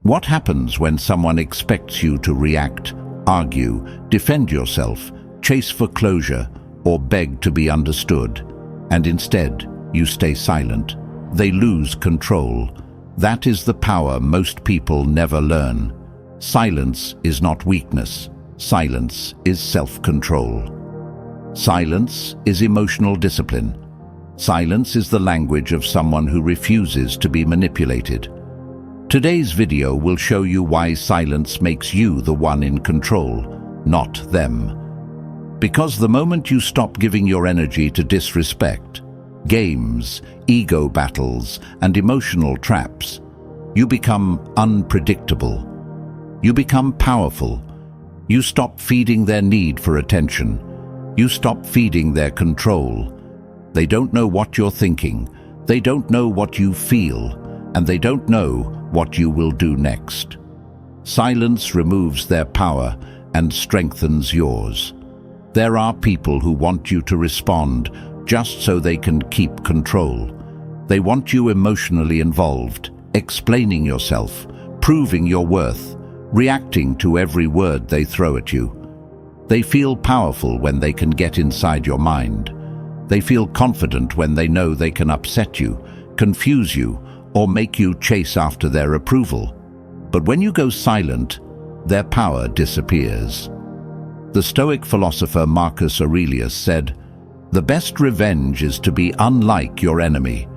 What happens when someone expects you to react, argue, defend yourself, chase for closure, or beg to be understood, and instead you stay silent? They lose control. That is the power most people never learn. Silence is not weakness. Silence is self-control. Silence is emotional discipline. Silence is the language of someone who refuses to be manipulated. Today's video will show you why silence makes you the one in control, not them. Because the moment you stop giving your energy to disrespect, games, ego battles, and emotional traps, you become unpredictable. You become powerful. You stop feeding their need for attention. You stop feeding their control. They don't know what you're thinking. They don't know what you feel. And they don't know what you will do next. Silence removes their power and strengthens yours. There are people who want you to respond just so they can keep control. They want you emotionally involved, explaining yourself, proving your worth, reacting to every word they throw at you. They feel powerful when they can get inside your mind. They feel confident when they know they can upset you, confuse you, or make you chase after their approval. But when you go silent, their power disappears. The Stoic philosopher Marcus Aurelius said, "The best revenge is to be unlike your enemy.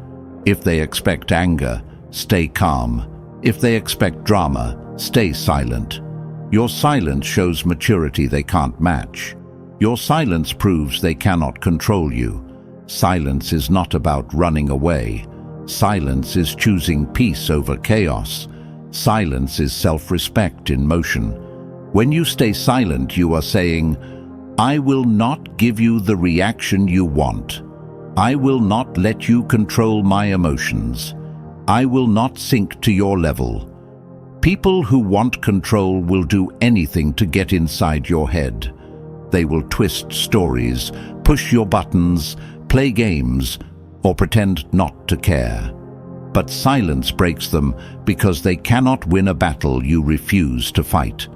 If they expect anger, stay calm. If they expect drama, stay silent. Your silence shows maturity they can't match. Your silence proves they cannot control you. Silence is not about running away. Silence is choosing peace over chaos. Silence is self-respect in motion. When you stay silent, you are saying, I will not give you the reaction you want. I will not let you control my emotions. I will not sink to your level. People who want control will do anything to get inside your head. They will twist stories, push your buttons, play games, or pretend not to care. But silence breaks them because they cannot win a battle you refuse to fight.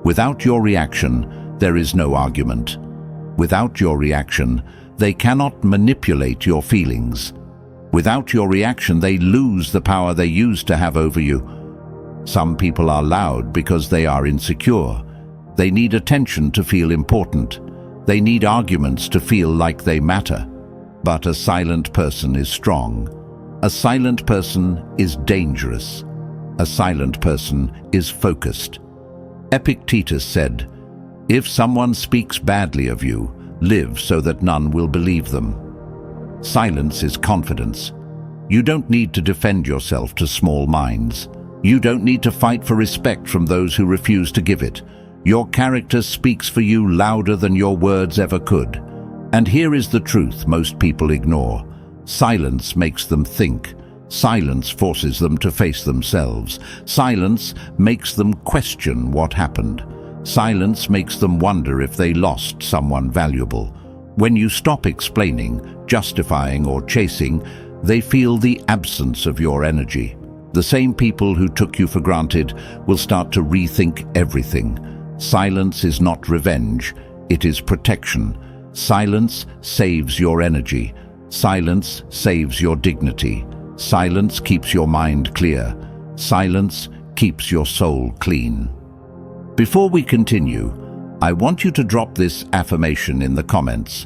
Without your reaction, there is no argument. Without your reaction, they cannot manipulate your feelings. Without your reaction, they lose the power they used to have over you. Some people are loud because they are insecure. They need attention to feel important. They need arguments to feel like they matter. But a silent person is strong. A silent person is dangerous. A silent person is focused. Epictetus said, "If someone speaks badly of you, live so that none will believe them." Silence is confidence. You don't need to defend yourself to small minds. You don't need to fight for respect from those who refuse to give it. Your character speaks for you louder than your words ever could. And here is the truth most people ignore. Silence makes them think. Silence forces them to face themselves. Silence makes them question what happened. Silence makes them wonder if they lost someone valuable. When you stop explaining, justifying, or chasing, they feel the absence of your energy. The same people who took you for granted will start to rethink everything. Silence is not revenge, it is protection. Silence saves your energy. Silence saves your dignity. Silence keeps your mind clear. Silence keeps your soul clean. Before we continue, I want you to drop this affirmation in the comments.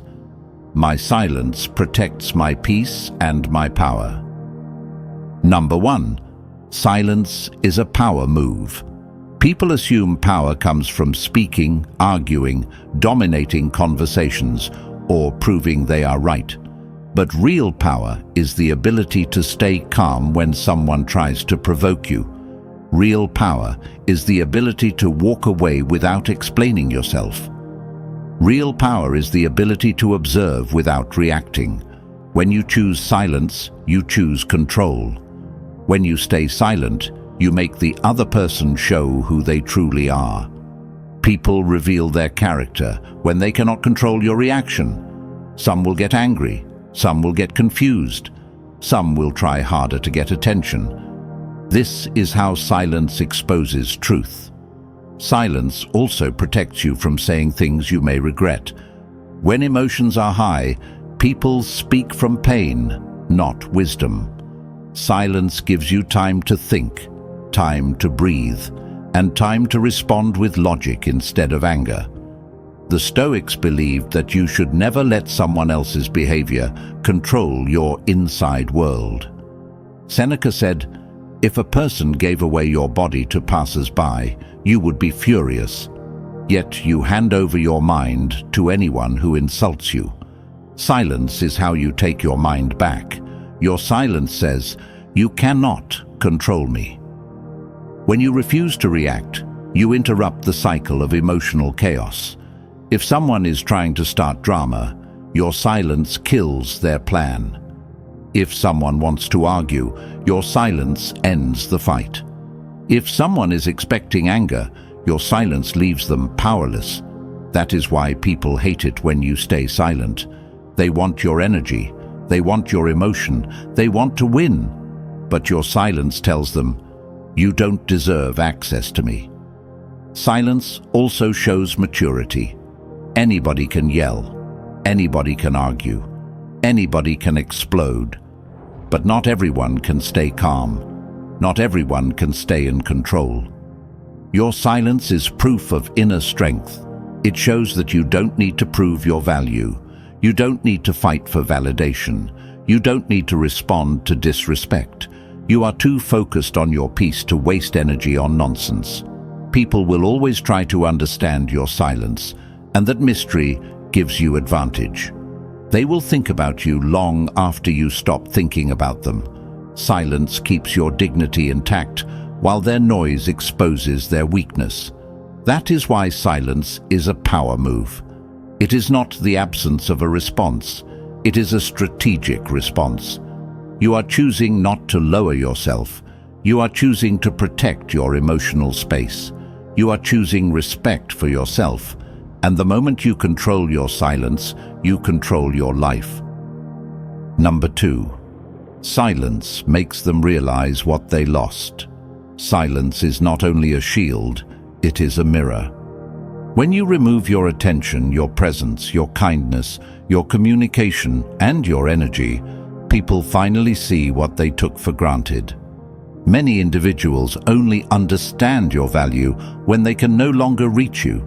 My silence protects my peace and my power. Number 1. Silence is a power move. People assume power comes from speaking, arguing, dominating conversations, or proving they are right. But real power is the ability to stay calm when someone tries to provoke you. Real power is the ability to walk away without explaining yourself. Real power is the ability to observe without reacting. When you choose silence, you choose control. When you stay silent, you make the other person show who they truly are. People reveal their character when they cannot control your reaction. Some will get angry, some will get confused, some will try harder to get attention. This is how silence exposes truth. Silence also protects you from saying things you may regret. When emotions are high, people speak from pain, not wisdom. Silence gives you time to think, time to breathe, and time to respond with logic instead of anger. The Stoics believed that you should never let someone else's behavior control your inside world. Seneca said, "If a person gave away your body to passers-by, you would be furious. Yet you hand over your mind to anyone who insults you." Silence is how you take your mind back. Your silence says, "You cannot control me." When you refuse to react, you interrupt the cycle of emotional chaos. If someone is trying to start drama, your silence kills their plan. If someone wants to argue, your silence ends the fight. If someone is expecting anger, your silence leaves them powerless. That is why people hate it when you stay silent. They want your energy, they want your emotion, they want to win. But your silence tells them, "You don't deserve access to me." Silence also shows maturity. Anybody can yell, anybody can argue, anybody can explode. But not everyone can stay calm. Not everyone can stay in control. Your silence is proof of inner strength. It shows that you don't need to prove your value. You don't need to fight for validation. You don't need to respond to disrespect. You are too focused on your peace to waste energy on nonsense. People will always try to understand your silence, and that mystery gives you advantage. They will think about you long after you stop thinking about them. Silence keeps your dignity intact, while their noise exposes their weakness. That is why silence is a power move. It is not the absence of a response. It is a strategic response. You are choosing not to lower yourself. You are choosing to protect your emotional space. You are choosing respect for yourself. And the moment you control your silence, you control your life. Number 2. Silence makes them realize what they lost. Silence is not only a shield, it is a mirror. When you remove your attention, your presence, your kindness, your communication, and your energy, people finally see what they took for granted. Many individuals only understand your value when they can no longer reach you.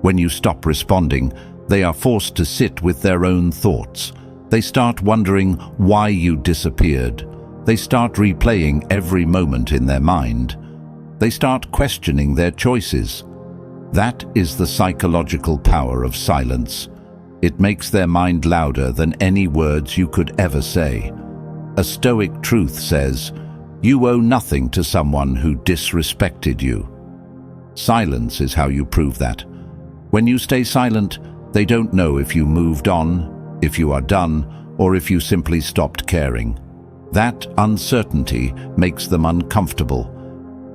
When you stop responding, they are forced to sit with their own thoughts. They start wondering why you disappeared. They start replaying every moment in their mind. They start questioning their choices. That is the psychological power of silence. It makes their mind louder than any words you could ever say. A Stoic truth says, "You owe nothing to someone who disrespected you." Silence is how you prove that. When you stay silent, they don't know if you moved on, if you are done, or if you simply stopped caring. That uncertainty makes them uncomfortable.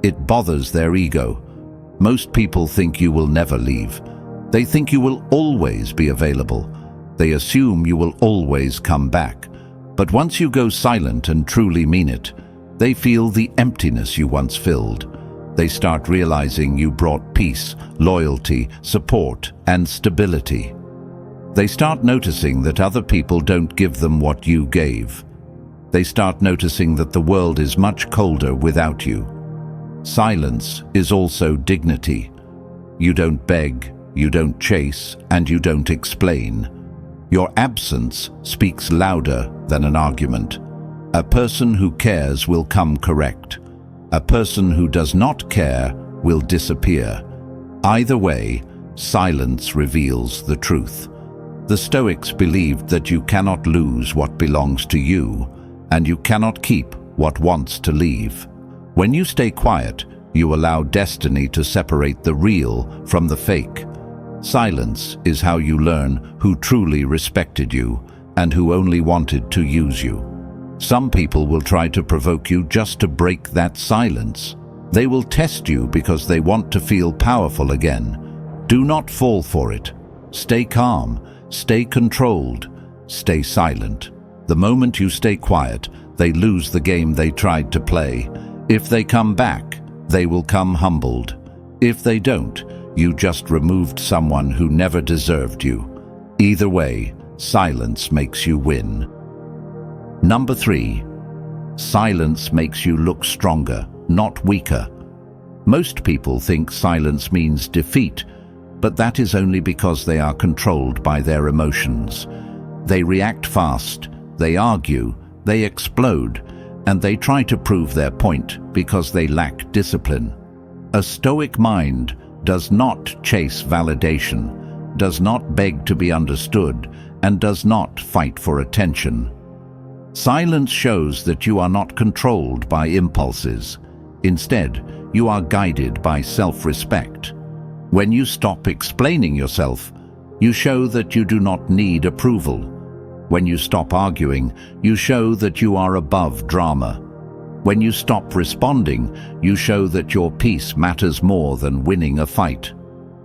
It bothers their ego. Most people think you will never leave. They think you will always be available. They assume you will always come back. But once you go silent and truly mean it, they feel the emptiness you once filled. They start realizing you brought peace, loyalty, support, and stability. They start noticing that other people don't give them what you gave. They start noticing that the world is much colder without you. Silence is also dignity. You don't beg, you don't chase, and you don't explain. Your absence speaks louder than an argument. A person who cares will come correct. A person who does not care will disappear. Either way, silence reveals the truth. The Stoics believed that you cannot lose what belongs to you, and you cannot keep what wants to leave. When you stay quiet, you allow destiny to separate the real from the fake. Silence is how you learn who truly respected you and who only wanted to use you. Some people will try to provoke you just to break that silence. They will test you because they want to feel powerful again. Do not fall for it. Stay calm, stay controlled, stay silent. The moment you stay quiet, they lose the game they tried to play. If they come back, they will come humbled. If they don't, you just removed someone who never deserved you. Either way, silence makes you win. Number 3. Silence makes you look stronger, not weaker. Most people think silence means defeat, but that is only because they are controlled by their emotions. They react fast, they argue, they explode, and they try to prove their point because they lack discipline. A Stoic mind does not chase validation, does not beg to be understood, and does not fight for attention. Silence shows that you are not controlled by impulses. Instead, you are guided by self-respect. When you stop explaining yourself, you show that you do not need approval. When you stop arguing, you show that you are above drama. When you stop responding, you show that your peace matters more than winning a fight.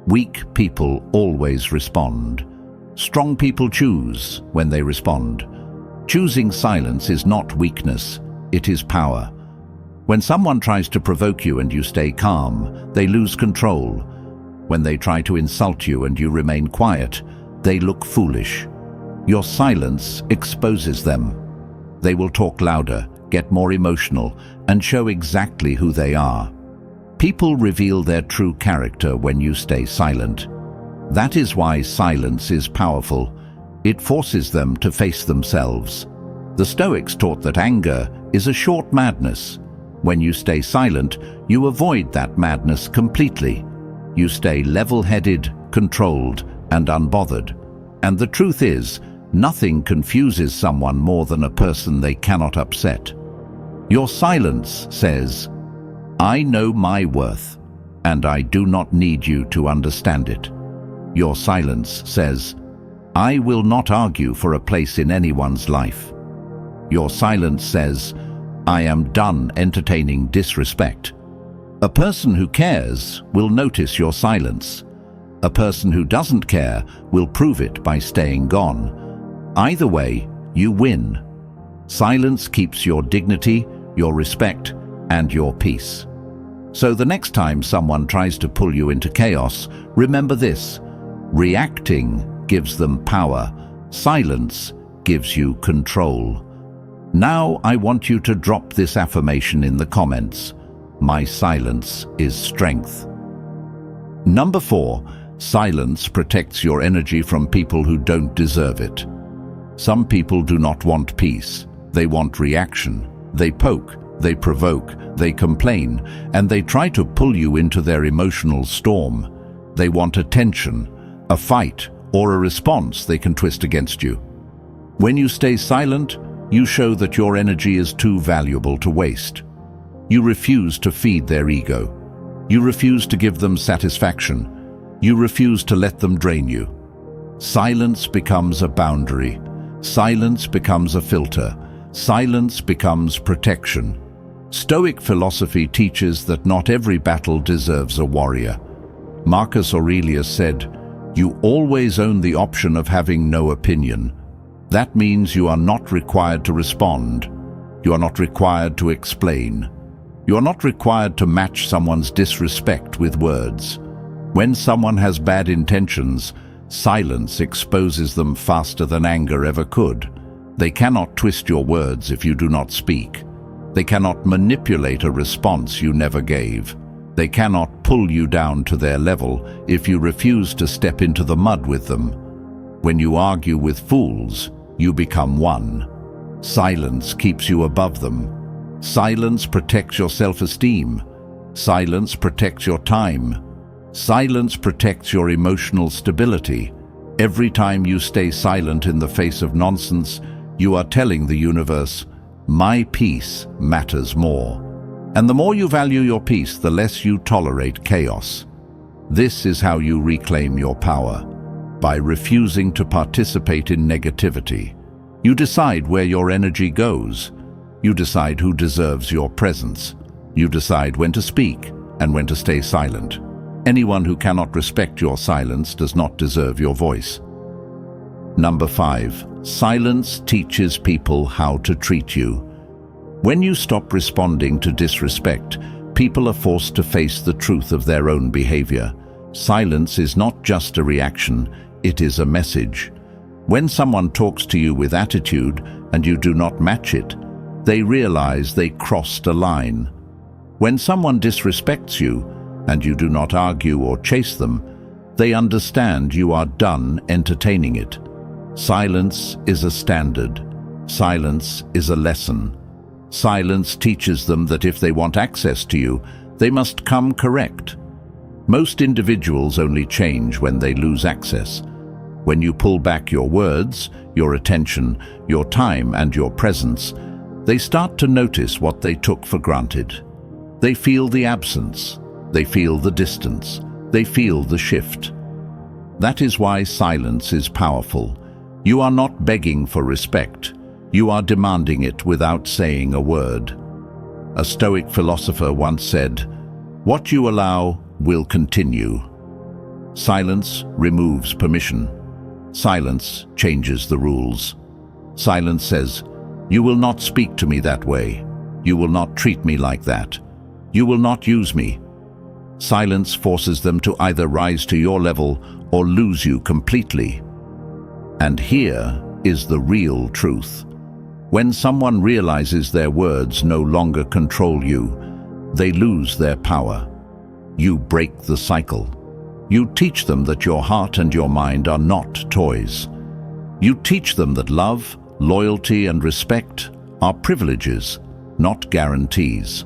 Weak people always respond. Strong people choose when they respond. Choosing silence is not weakness, it is power. When someone tries to provoke you and you stay calm, they lose control. When they try to insult you and you remain quiet, they look foolish. Your silence exposes them. They will talk louder, get more emotional, and show exactly who they are. People reveal their true character when you stay silent. That is why silence is powerful. It forces them to face themselves. The Stoics taught that anger is a short madness. When you stay silent, you avoid that madness completely. You stay level-headed, controlled, and unbothered. And the truth is, nothing confuses someone more than a person they cannot upset. Your silence says, "I know my worth, and I do not need you to understand it." Your silence says, "I will not argue for a place in anyone's life." Your silence says, "I am done entertaining disrespect." A person who cares will notice your silence. A person who doesn't care will prove it by staying gone. Either way, you win. Silence keeps your dignity, your respect, and your peace. So the next time someone tries to pull you into chaos, remember this: reacting gives them power. Silence gives you control. Now I want you to drop this affirmation in the comments. My silence is strength. Number 4, silence protects your energy from people who don't deserve it. Some people do not want peace. They want reaction. They poke, they provoke, they complain, and they try to pull you into their emotional storm. They want attention, a fight, or a response they can twist against you. When you stay silent, you show that your energy is too valuable to waste. You refuse to feed their ego. You refuse to give them satisfaction. You refuse to let them drain you. Silence becomes a boundary. Silence becomes a filter. Silence becomes protection. Stoic philosophy teaches that not every battle deserves a warrior. Marcus Aurelius said, "You always own the option of having no opinion." That means you are not required to respond. You are not required to explain. You are not required to match someone's disrespect with words. When someone has bad intentions, silence exposes them faster than anger ever could. They cannot twist your words if you do not speak. They cannot manipulate a response you never gave. They cannot pull you down to their level if you refuse to step into the mud with them. When you argue with fools, you become one. Silence keeps you above them. Silence protects your self-esteem. Silence protects your time. Silence protects your emotional stability. Every time you stay silent in the face of nonsense, you are telling the universe, "My peace matters more." And the more you value your peace, the less you tolerate chaos. This is how you reclaim your power, by refusing to participate in negativity. You decide where your energy goes. You decide who deserves your presence. You decide when to speak and when to stay silent. Anyone who cannot respect your silence does not deserve your voice. Number 5, silence teaches people how to treat you. When you stop responding to disrespect, people are forced to face the truth of their own behavior. Silence is not just a reaction, it is a message. When someone talks to you with attitude and you do not match it, they realize they crossed a line. When someone disrespects you and you do not argue or chase them, they understand you are done entertaining it. Silence is a standard. Silence is a lesson. Silence teaches them that if they want access to you, they must come correct. Most individuals only change when they lose access. When you pull back your words, your attention, your time and your presence, they start to notice what they took for granted. They feel the absence. They feel the distance. They feel the shift. That is why silence is powerful. You are not begging for respect. You are demanding it without saying a word. A Stoic philosopher once said, "What you allow will continue." Silence removes permission. Silence changes the rules. Silence says, "You will not speak to me that way. You will not treat me like that. You will not use me." Silence forces them to either rise to your level or lose you completely. And here is the real truth. When someone realizes their words no longer control you, they lose their power. You break the cycle. You teach them that your heart and your mind are not toys. You teach them that love, loyalty and respect are privileges, not guarantees.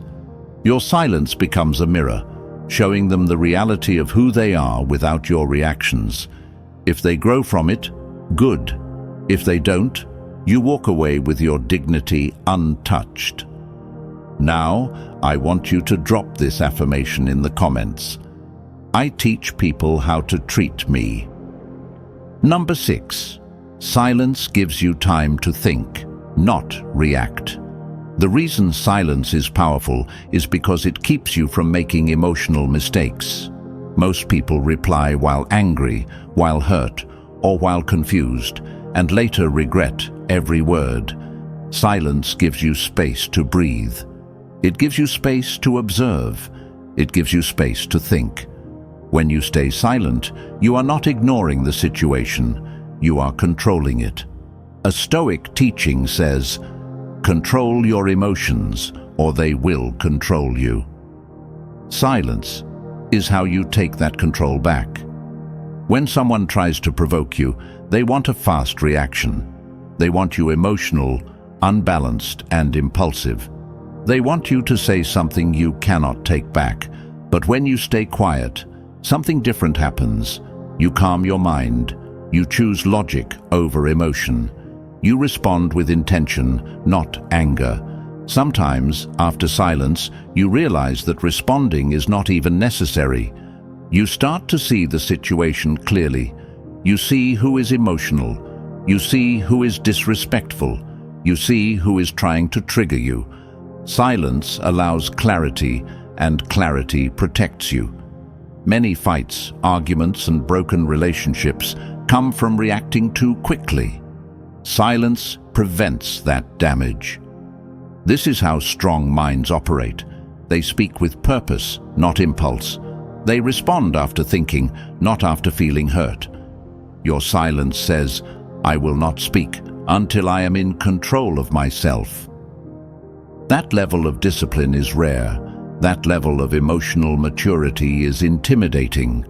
Your silence becomes a mirror, showing them the reality of who they are without your reactions. If they grow from it, good. If they don't, you walk away with your dignity untouched. Now, I want you to drop this affirmation in the comments. I teach people how to treat me. Number 6. Silence gives you time to think, not react. The reason silence is powerful is because it keeps you from making emotional mistakes. Most people reply while angry, while hurt, or while confused, and later regret every word. Silence gives you space to breathe. It gives you space to observe. It gives you space to think. When you stay silent, you are not ignoring the situation, you are controlling it. A Stoic teaching says, "Control your emotions, or they will control you." Silence is how you take that control back. When someone tries to provoke you, they want a fast reaction. They want you emotional, unbalanced, and impulsive. They want you to say something you cannot take back. But when you stay quiet, something different happens. You calm your mind. You choose logic over emotion. You respond with intention, not anger. Sometimes, after silence, you realize that responding is not even necessary. You start to see the situation clearly. You see who is emotional. You see who is disrespectful. You see who is trying to trigger you. Silence allows clarity, and clarity protects you. Many fights, arguments, and broken relationships come from reacting too quickly. Silence prevents that damage. This is how strong minds operate. They speak with purpose, not impulse. They respond after thinking, not after feeling hurt. Your silence says, "I will not speak until I am in control of myself." That level of discipline is rare. That level of emotional maturity is intimidating.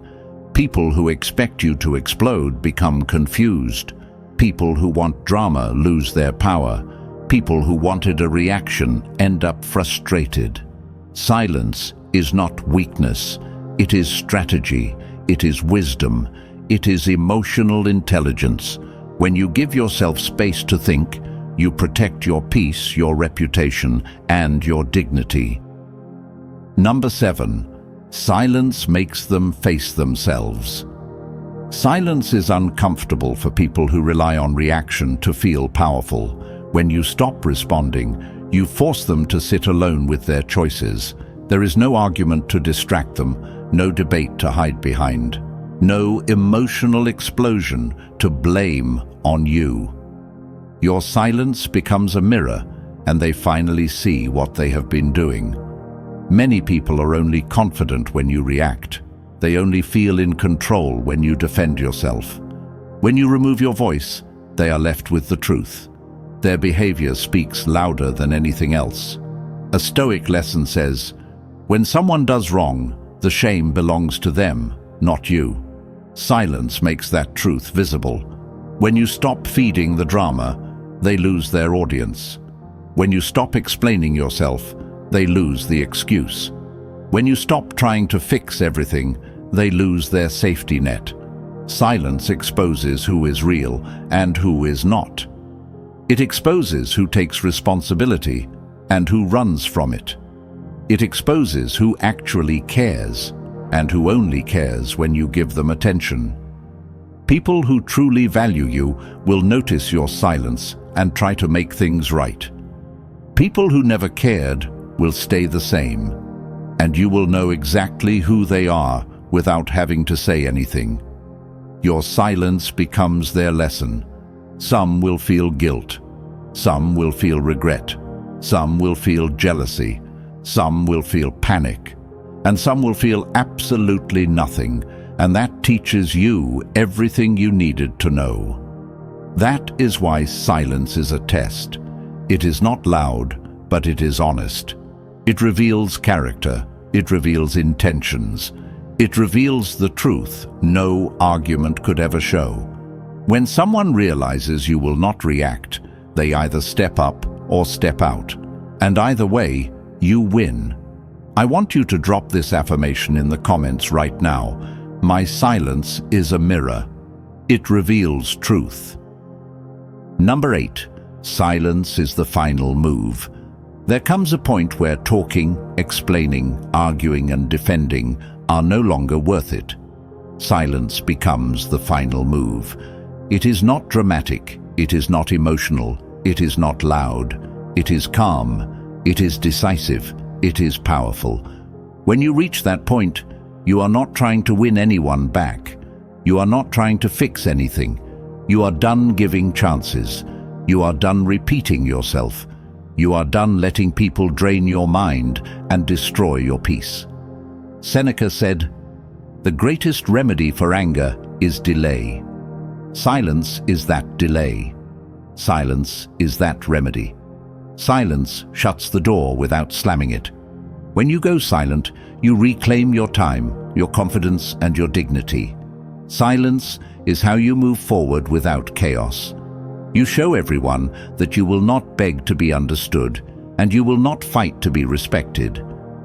People who expect you to explode become confused. People who want drama lose their power. People who wanted a reaction end up frustrated. Silence is not weakness. It is strategy. It is wisdom. It is emotional intelligence. When you give yourself space to think, you protect your peace, your reputation, and your dignity. Number 7. Silence makes them face themselves. Silence is uncomfortable for people who rely on reaction to feel powerful. When you stop responding, you force them to sit alone with their choices. There is no argument to distract them, no debate to hide behind, no emotional explosion to blame on you. Your silence becomes a mirror. and they finally see what they have been doing. Many people are only confident when you react. They only feel in control when you defend yourself. When you remove your voice, they are left with the truth. Their behavior speaks louder than anything else. A Stoic lesson says, when someone does wrong, the shame belongs to them, not you. Silence makes that truth visible. When you stop feeding the drama, they lose their audience. When you stop explaining yourself, they lose the excuse. When you stop trying to fix everything, they lose their safety net. Silence exposes who is real and who is not. It exposes who takes responsibility and who runs from it. It exposes who actually cares and who only cares when you give them attention. People who truly value you will notice your silence and try to make things right. People who never cared will stay the same, and you will know exactly who they are without having to say anything. Your silence becomes their lesson. Some will feel guilt. Some will feel regret. Some will feel jealousy. Some will feel panic. And some will feel absolutely nothing, and that teaches you everything you needed to know. That is why silence is a test. It is not loud, but it is honest. It reveals character. It reveals intentions. It reveals the truth no argument could ever show. When someone realizes you will not react, they either step up or step out. And either way, you win. I want you to drop this affirmation in the comments right now. My silence is a mirror. It reveals truth. Number 8. Silence is the final move. There comes a point where talking, explaining, arguing, and defending are no longer worth it. Silence becomes the final move. It is not dramatic. It is not emotional. It is not loud. It is calm. It is decisive. It is powerful. When you reach that point, you are not trying to win anyone back. You are not trying to fix anything. You are done giving chances. You are done repeating yourself. You are done letting people drain your mind and destroy your peace. Seneca said, "The greatest remedy for anger is delay." Silence is that delay. Silence is that remedy. Silence shuts the door without slamming it. When you go silent, you reclaim your time, your confidence, and your dignity. Silence is how you move forward without chaos. You show everyone that you will not beg to be understood, and you will not fight to be respected.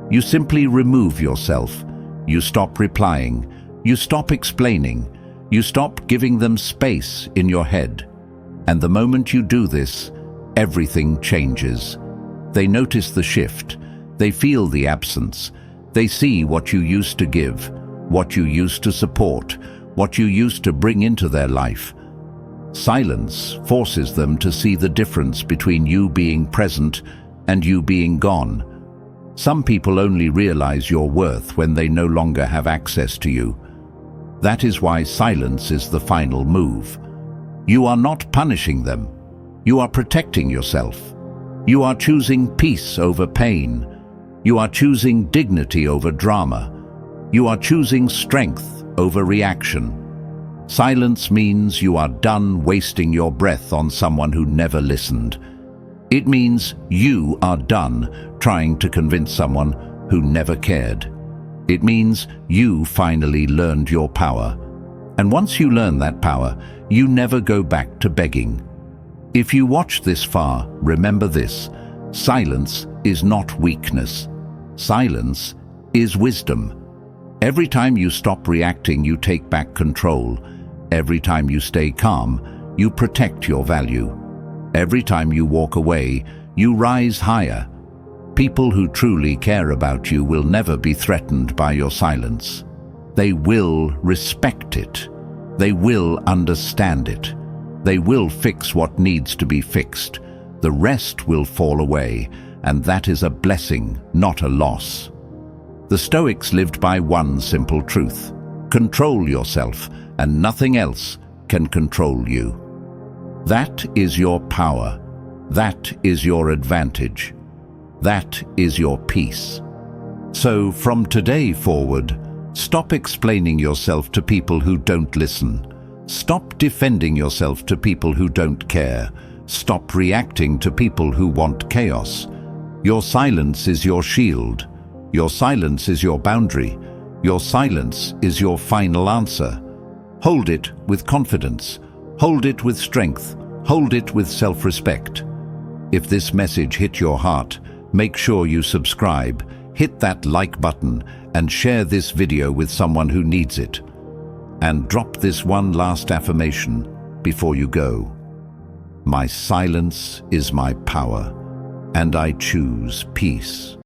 You simply remove yourself. You stop replying. You stop explaining. You stop giving them space in your head. And the moment you do this, everything changes. They notice the shift. They feel the absence. They see what you used to give, what you used to support, what you used to bring into their life. Silence forces them to see the difference between you being present and you being gone. Some people only realize your worth when they no longer have access to you. That is why silence is the final move. You are not punishing them. You are protecting yourself. You are choosing peace over pain. You are choosing dignity over drama. You are choosing strength over reaction. Silence means you are done wasting your breath on someone who never listened. It means you are done trying to convince someone who never cared. It means you finally learned your power. And once you learn that power, you never go back to begging. If you watch this far, remember this: silence is not weakness. Silence is wisdom. Every time you stop reacting, you take back control. Every time you stay calm, you protect your value. Every time you walk away, you rise higher. People who truly care about you will never be threatened by your silence. They will respect it. They will understand it. They will fix what needs to be fixed. The rest will fall away, and that is a blessing, not a loss. The Stoics lived by one simple truth: control yourself, and nothing else can control you. That is your power. That is your advantage. That is your peace. So from today forward, stop explaining yourself to people who don't listen. Stop defending yourself to people who don't care. Stop reacting to people who want chaos. Your silence is your shield. Your silence is your boundary. Your silence is your final answer. Hold it with confidence. Hold it with strength. Hold it with self-respect. If this message hit your heart, make sure you subscribe, hit that like button, and share this video with someone who needs it. And drop this one last affirmation before you go. My silence is my power, and I choose peace.